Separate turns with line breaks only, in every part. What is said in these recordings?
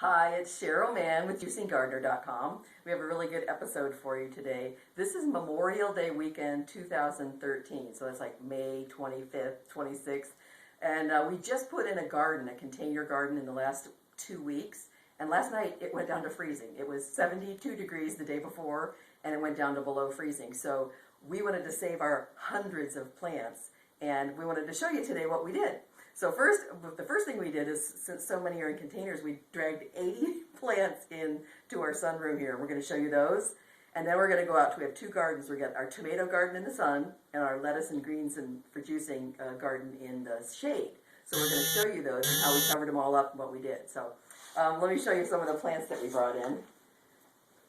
Hi, it's Cheryl Mann with JuicingGardener.com. We have a really good episode for you today. This is Memorial Day weekend 2013, so that's like May 25th, 26th. And we just put in a container garden in the last 2 weeks. And last night it went down to freezing. It was 72 degrees the day before, and it went down to below freezing. So we wanted to save our hundreds of plants, and we wanted to show you today what we did. So the first thing we did is, since so many are in containers, we dragged 80 plants in to our sunroom here. We're going to show you those. And then we're going to go out. We have two gardens. We got our tomato garden in the sun and our lettuce and greens and for juicing garden in the shade. So we're going to show you those and how we covered them all up and what we did. So let me show you some of the plants that we brought in.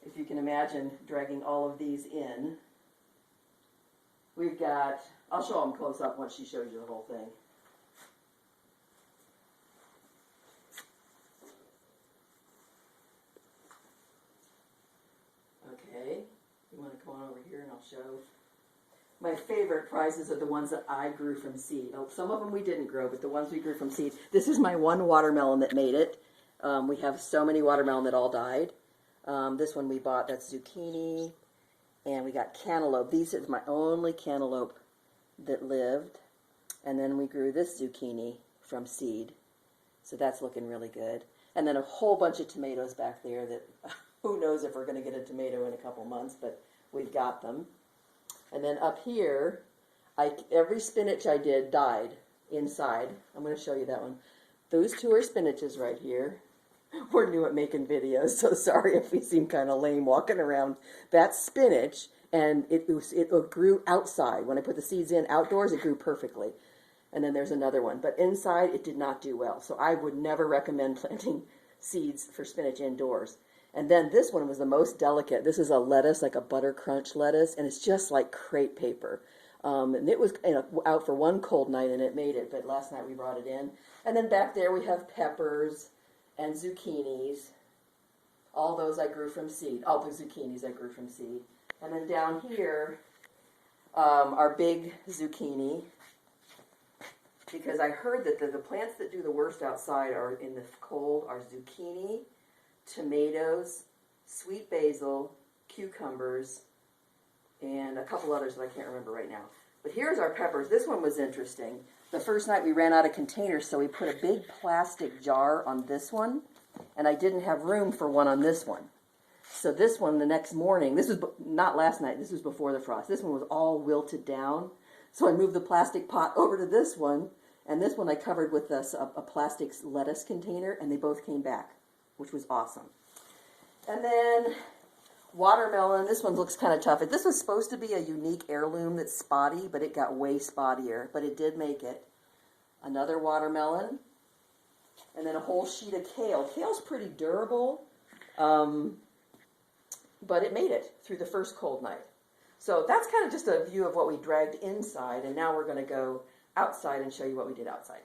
If you can imagine dragging all of these in. We've got, I'll show them close up once she shows you the whole thing. Okay, you want to come on over here and I'll show. My favorite prizes are the ones that I grew from seed. Oh, some of them we didn't grow, but the ones we grew from seed. This is my one watermelon that made it. We have so many watermelon that all died. This one we bought, that's zucchini. And we got cantaloupe. These are my only cantaloupe that lived. And then we grew this zucchini from seed. So that's looking really good. And then a whole bunch of tomatoes back there that who knows if we're going to get a tomato in a couple months, but we've got them. And then up here, every spinach I did died inside. I'm going to show you that one. Those two are spinaches right here. We're new at making videos, so sorry if we seem kind of lame walking around. That's spinach, and it grew outside. When I put the seeds in outdoors, it grew perfectly. And then there's another one. But inside, it did not do well. So I would never recommend planting seeds for spinach indoors. And then this one was the most delicate. This is a lettuce, like a butter crunch lettuce, and it's just like crepe paper. And it was out for one cold night, and it made it. But last night we brought it in. And then back there we have peppers and zucchinis. All those I grew from seed. All the zucchinis I grew from seed. And then down here, our big zucchini. Because I heard that the plants that do the worst outside are in the cold are zucchini, tomatoes, sweet basil, cucumbers, and a couple others that I can't remember right now. But here's our peppers. This one was interesting. The first night we ran out of containers, so we put a big plastic jar on this one, and I didn't have room for one on this one. So this one, the next morning, this was not last night, this was before the frost. This one was all wilted down. So I moved the plastic pot over to this one, and this one I covered with a plastic lettuce container, and they both came back, which was awesome. And then watermelon, this one looks kind of tough. This was supposed to be a unique heirloom that's spotty, but it got way spottier, but it did make it. Another watermelon, and then a whole sheet of kale. Kale's pretty durable, but it made it through the first cold night. So that's kind of just a view of what we dragged inside, and now we're going to go outside and show you what we did outside.